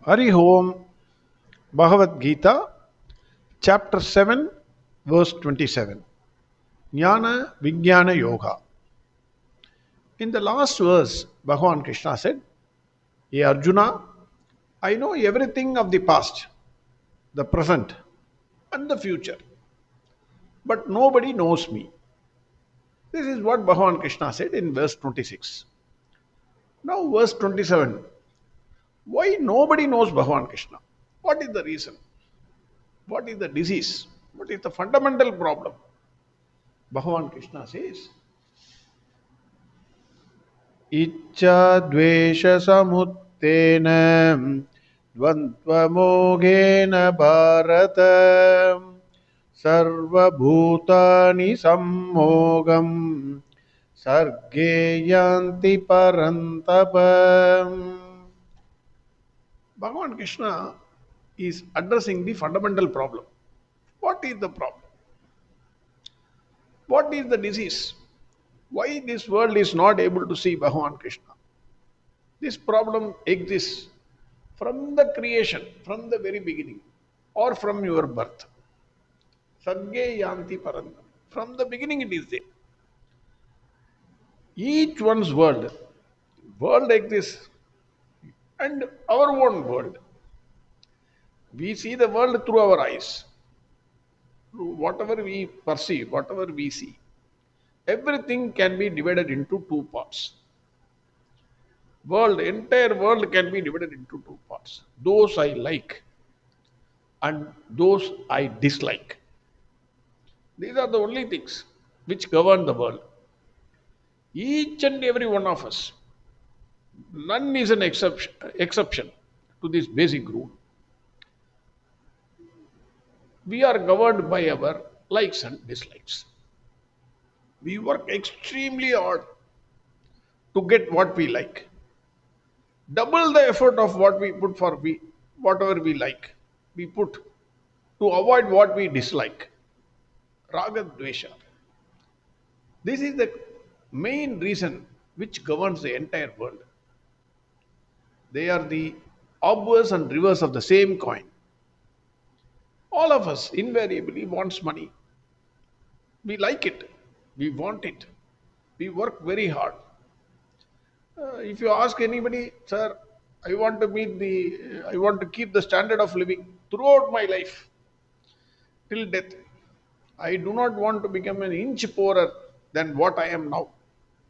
Hari Om, Bhagavad Gita, chapter 7, verse 27. Jnana Vijnana Yoga. In the last verse, Bhagwan Krishna said, Hey Arjuna, I know everything of the past, the present, and the future, but nobody knows me. This is what Bhagwan Krishna said in verse 26. Now, verse 27. Why nobody knows Bhagwan Krishna? What is the reason? What is the disease? What is the fundamental problem? Bhagavan Krishna says, Icha dvesha samuttena dvantva bharata sarva bhutani sammogam sarge yanti parantapa. Bhagavan Krishna is addressing the fundamental problem. What is the problem? What is the disease? Why this world is not able to see Bhagavan Krishna? This problem exists from the creation, from the very beginning, or from your birth. Sarge yanti paranta. From the beginning it is there. Each one's world exists, and our own world. We see the world through our eyes. Through whatever we perceive, whatever we see. Everything can be divided into two parts. Entire world can be divided into two parts. Those I like and those I dislike. These are the only things which govern the world. Each and every one of us, none is an exception to this basic rule. We are governed by our likes and dislikes. We work extremely hard to get what we like. Double the effort of what we put for whatever we like. We put to avoid what we dislike. Raga Dvesha. This is the main reason which governs the entire world. They are the obverse and reverse of the same coin. All of us invariably wants money. We like it. We want it. We work very hard. If you ask anybody, sir, I want to keep the standard of living throughout my life till death. I do not want to become an inch poorer than what I am now.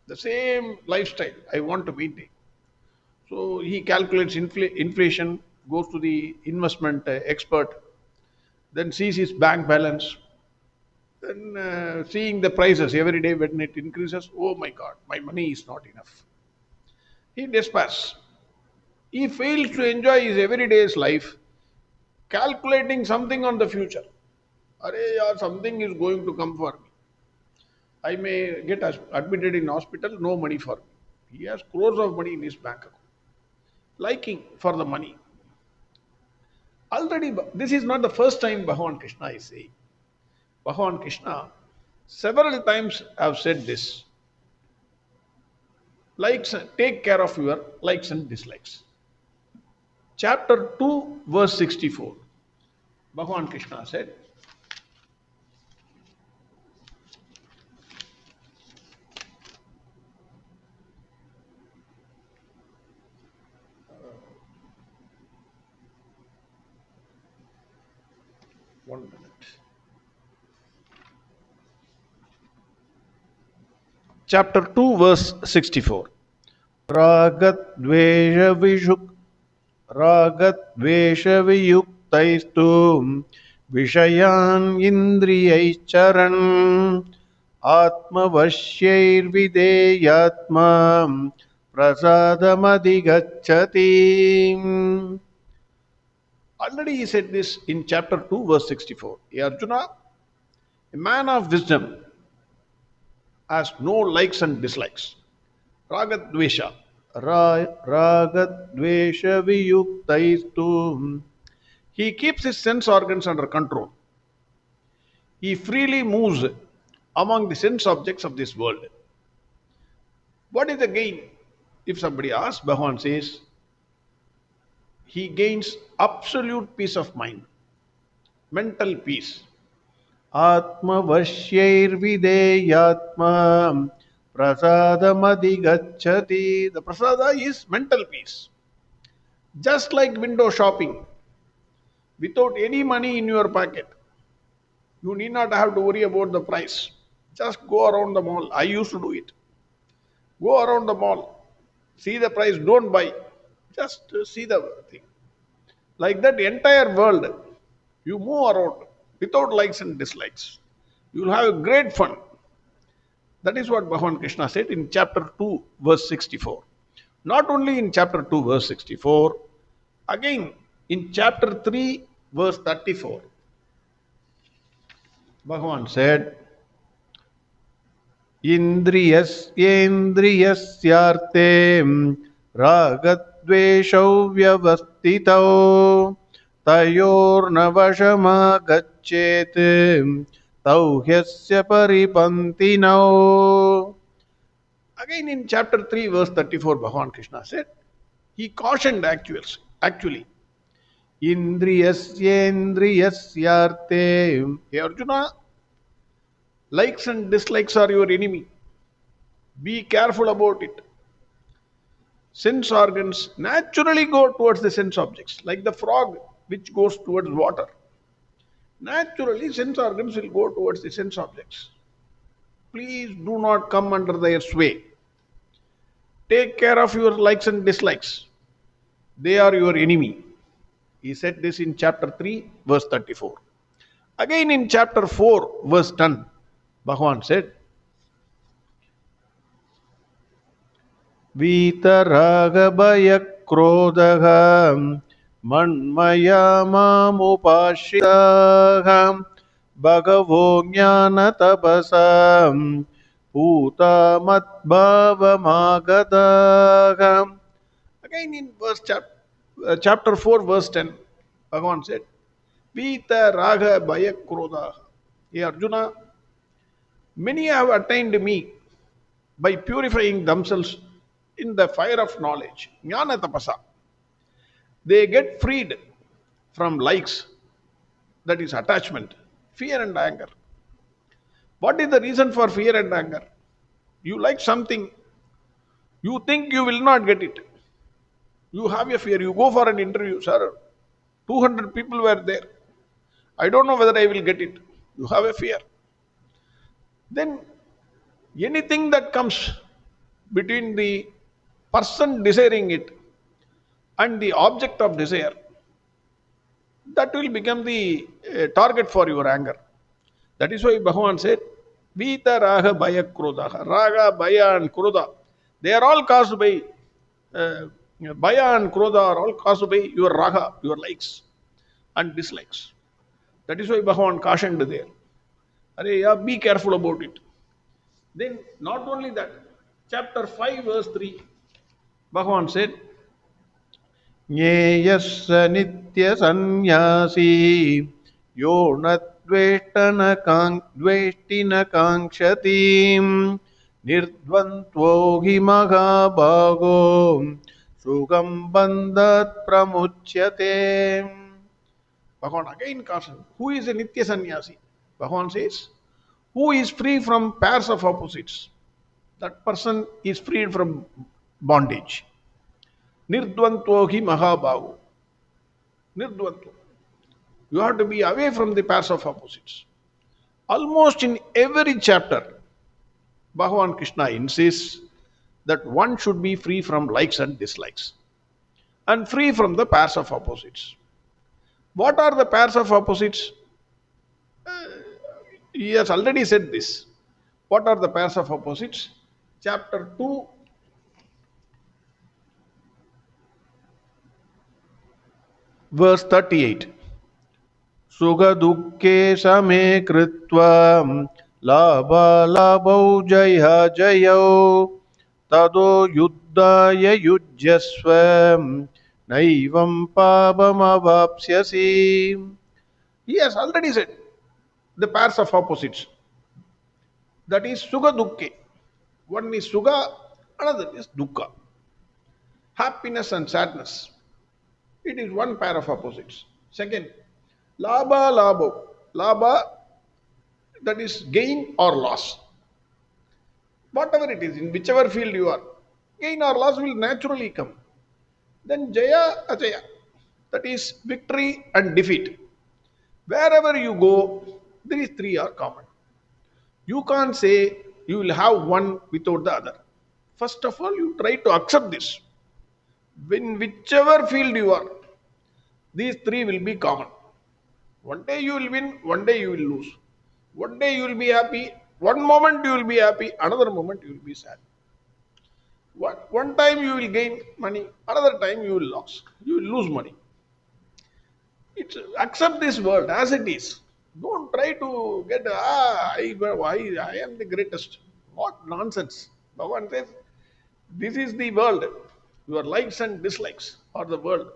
The same lifestyle I want to maintain. So he calculates inflation, goes to the investment expert, then sees his bank balance, then seeing the prices every day when it increases, oh my God, my money is not enough. He despairs. He fails to enjoy his everyday's life, calculating something on the future. Arey yaar, something is going to come for me. I may get admitted in hospital, no money for me. He has crores of money in his bank account. Liking for the money. Already, this is not the first time Bhagavan Krishna is saying. Bhagavan Krishna several times have said this. Take care of your likes and dislikes. Chapter 2, verse 64. Bhagavan Krishna said, one minute. Chapter 2, verse 64. Ragat Dvesha Vishuk Ragat Dvesha Viyuktaistu Vishayan Indriyaicharan Atma Vasyair Videyatma Prasadamadigacchati. Already he said this in chapter 2, verse 64. Hey Arjuna, a man of wisdom has no likes and dislikes. Ragat Dvesha. Ragat Dvesha Viyuktaistu. He keeps his sense organs under control. He freely moves among the sense objects of this world. What is the gain? If somebody asks, Bhagavan says, he gains absolute peace of mind, mental peace. Atmavasyairvideyatma prasadamadigaccati. The prasada is mental peace. Just like window shopping, without any money in your pocket, you need not have to worry about the price. Just go around the mall. I used to do it. Go around the mall, see the price, don't buy. Just see the thing. Like that, entire world, you move around without likes and dislikes. You will have a great fun. That is what Bhagwan Krishna said in chapter 2, verse 64. Not only in chapter 2, verse 64, again in chapter 3, verse 34, Bhagavan said, Indriyasyendriyasyarte ragadveshau vyavastitau tayornavashamagachet tauhyasya paripantinau. again in chapter 3, verse 34, Bhagavan Krishna said, he cautioned actually, Indriyasyendriyasyarte. hey Arjuna, likes and dislikes are your enemy. Be careful about it. Sense organs naturally go towards the sense objects, like the frog which goes towards water. Naturally, sense organs will go towards the sense objects. Please do not come under their sway. Take care of your likes and dislikes. They are your enemy. He said this in chapter 3, verse 34. Again in chapter 4, verse 10, Bhagavan said, Vitaragabhayakrodhah manmaya mamupashritah bhagavo jnanatabasam puta matbhavamagatah. again in chapter 4, verse 10, Bhagavan said, Vita Raga Bhaya Krodha. Hey Arjuna, many have attained me by purifying themselves in the fire of knowledge, jnana tapasa. They get freed from likes, that is attachment, fear and anger. What is the reason for fear and anger? You like something, you think you will not get it. You have a fear, you go for an interview, sir, 200 people were there. I don't know whether I will get it. You have a fear. Then anything that comes between the person desiring it and the object of desire, that will become the target for your anger. That is why Bhagavan said, Vita Raga Bhaya Krodha. Raga, Bhaya and Krodha. They are all caused by, Bhaya and Krodha are all caused by your Raga, your likes and dislikes. That is why Bhagavan cautioned there. Be careful about it. Then, not only that, chapter 5, verse 3, Bhagavan said, Nyeyasya nitya sannyasi dveshtina kankshati nirdvantvo hi mahabhago sugam bandhat pramuchyate. Bhagavan again cautioned, who is a Nitya Sannyasi? Bhagavan says, who is free from pairs of opposites? That person is freed from bondage. Nirdvantvo hi mahabhago. Nirdvantvo. You have to be away from the pairs of opposites. Almost in every chapter, Bhagavan Krishna insists that one should be free from likes and dislikes and free from the pairs of opposites. What are the pairs of opposites? He has already said this. What are the pairs of opposites? Chapter 2, verse 38. Sugha dukkhe same kritva labha labhau jaya jayau tado yuddhaya yujyasva naivam pabam avapsyasi. He has already said the pairs of opposites. That is Sugha Dukkhe. One is Sugha, another is Dukkha. Happiness and sadness. It is one pair of opposites. Second, labha labho. Labha, that is gain or loss. Whatever it is, in whichever field you are, gain or loss will naturally come. Then jaya ajaya, that is victory and defeat. Wherever you go, these three are common. You can't say you will have one without the other. First of all, you try to accept this. In whichever field you are, these three will be common. One day you will win, one day you will lose. One day you will be happy, one moment you will be happy, another moment you will be sad. One time you will gain money, another time you will lose. You will lose money. It's accept this world as it is. Don't try to get I am the greatest. What nonsense. Bhagwan says, this is the world. Your likes and dislikes are the world.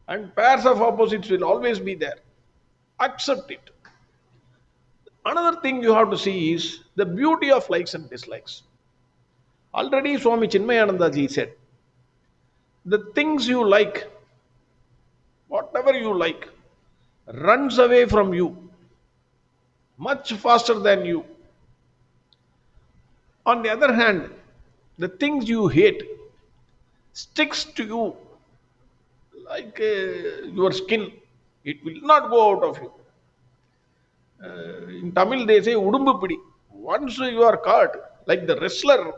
And pairs of opposites will always be there. Accept it. Another thing you have to see is the beauty of likes and dislikes. Already Swami Chinmayananda ji said, the things you like, whatever you like, runs away from you much faster than you. On the other hand, the things you hate sticks to you like your skin. It will not go out of you. In Tamil they say udumbu pidi. Once you are caught, like the wrestler,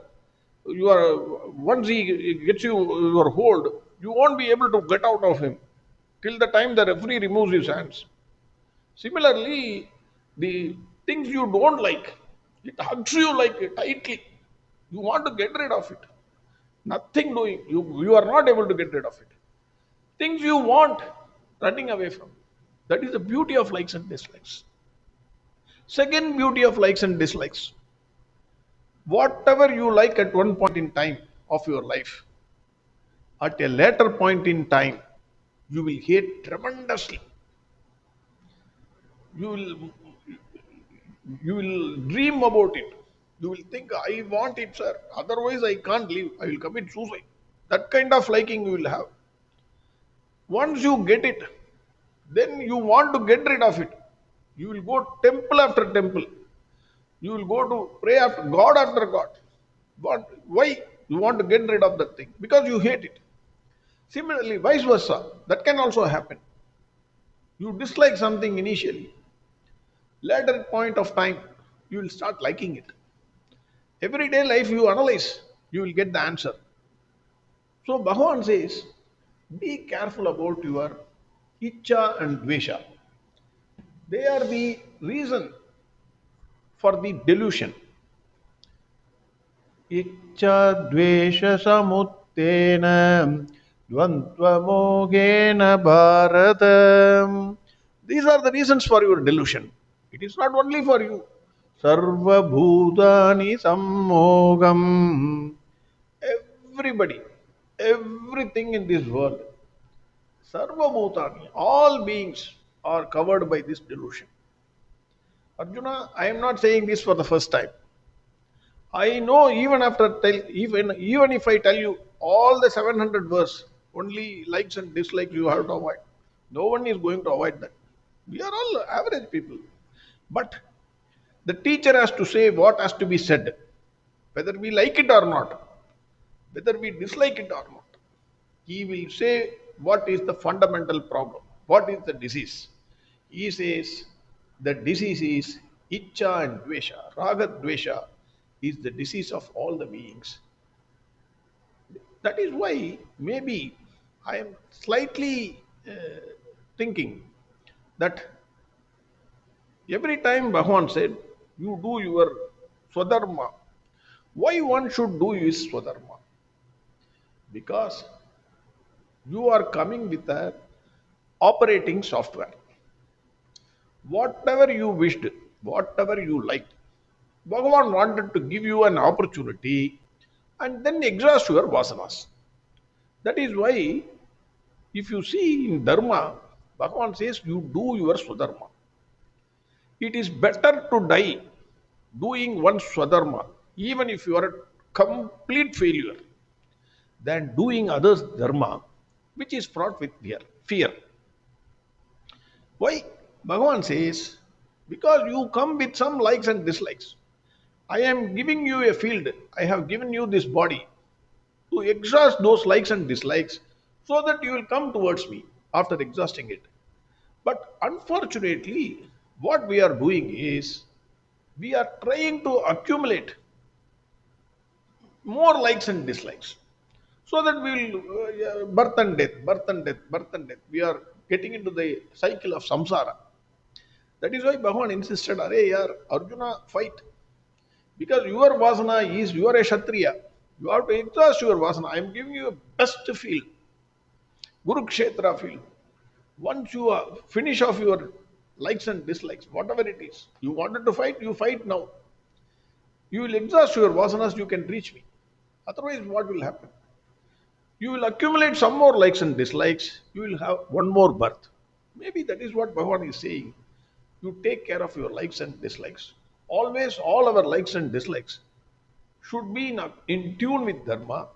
you are once he gets your hold, you won't be able to get out of him till the time the referee removes his hands. Similarly, the things you don't like, it hugs you like tightly. You want to get rid of it. Nothing doing. You are not able to get rid of it. Things you want, running away from. That is the beauty of likes and dislikes. Second beauty of likes and dislikes. Whatever you like at one point in time of your life, at a later point in time, you will hate tremendously. You will you will dream about it. You will think, I want it, sir. Otherwise, I can't live. I will commit suicide. That kind of liking you will have. Once you get it, then you want to get rid of it. You will go temple after temple. You will go to pray after God. But why? You want to get rid of that thing? Because you hate it. Similarly, vice versa. That can also happen. You dislike something initially. Later point of time, you will start liking it. Everyday life you analyze, you will get the answer. So Bhagavan says, be careful about your Icha and Dvesha. They are the reason for the delusion. इच्छाद्वेषसमुत्थेन द्वन्द्वमोहेन Bharat. These are the reasons for your delusion. It is not only for you. सर्वभूतानि सम्मोहम्. Everybody, everything in this world, Sarva Bhutani, all beings are covered by this delusion. Arjuna, I am not saying this for the first time. I know even even if I tell you all the 700 verse, only likes and dislikes you have to avoid. No one is going to avoid that. We are all average people. But the teacher has to say what has to be said, whether we like it or not, whether we dislike it or not. He will say what is the fundamental problem, what is the disease. He says the disease is Icha and Dvesha. Raga Dvesha is the disease of all the beings. That is why maybe I am slightly thinking that every time Bhagavan said, you do your Swadharma, why one should do his Swadharma? Because you are coming with a operating software. Whatever you wished, whatever you liked, Bhagavan wanted to give you an opportunity and then exhaust your vasanas. That is why, if you see in Dharma, Bhagavan says you do your Swadharma. It is better to die doing one Swadharma, even if you are a complete failure, than doing others' Dharma which is fraught with fear. Fear. Why? Bhagavan says, because you come with some likes and dislikes. I am giving you a field. I have given you this body to exhaust those likes and dislikes so that you will come towards me after exhausting it. But unfortunately, what we are doing is we are trying to accumulate more likes and dislikes so that we will birth and death, birth and death, birth and death. We are getting into the cycle of samsara. That is why Bhagavan insisted, Are yaar, Arjuna, fight. Because your vasana is, you are a Kshatriya. You have to exhaust your vasana. I am giving you a best field, Kurukshetra field. Once you finish off your likes and dislikes, whatever it is, you wanted to fight, you fight now. You will exhaust your vasanas, you can reach me. Otherwise, what will happen? You will accumulate some more likes and dislikes, you will have one more birth. Maybe that is what Bhagavan is saying. You take care of your likes and dislikes. Always, all our likes and dislikes should be in tune with Dharma,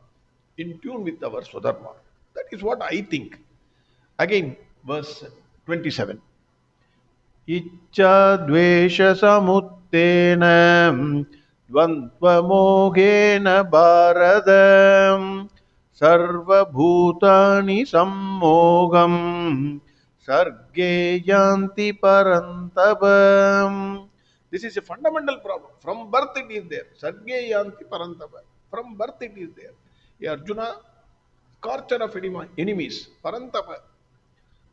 in tune with our Swadharma. That is what I think. Again, verse 27. इच्छाद्वेषसमुत्तेन द्वन्द्वमोहेन Bharat सर्वभूतानि सम्मोहं सर्गे यान्ति परन्तप. This is a fundamental problem. From birth it is there. Sarge yanti parantapa. From birth it is there. Arjuna, scorcher of enemies, parantapa.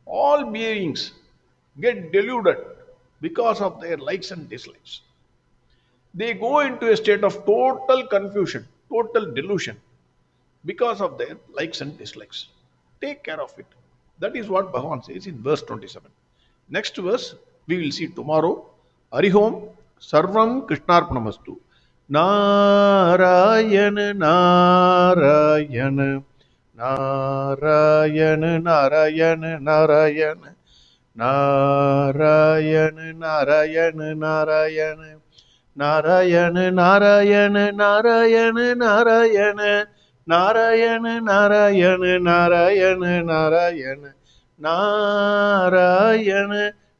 All beings get deluded because of their likes and dislikes. They go into a state of total confusion, total delusion because of their likes and dislikes. Take care of it. That is what Bhagavan says in verse 27. Next verse we will see tomorrow. Arihom Sarvam Krishnarpanamastu. Narayan Narayan Narayan Narayan Narayan Narayan Narayan Narayan Narayan Narayan Narayan Narayan Narayan Narayan Narayan Narayan Narayan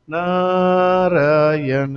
Narayan.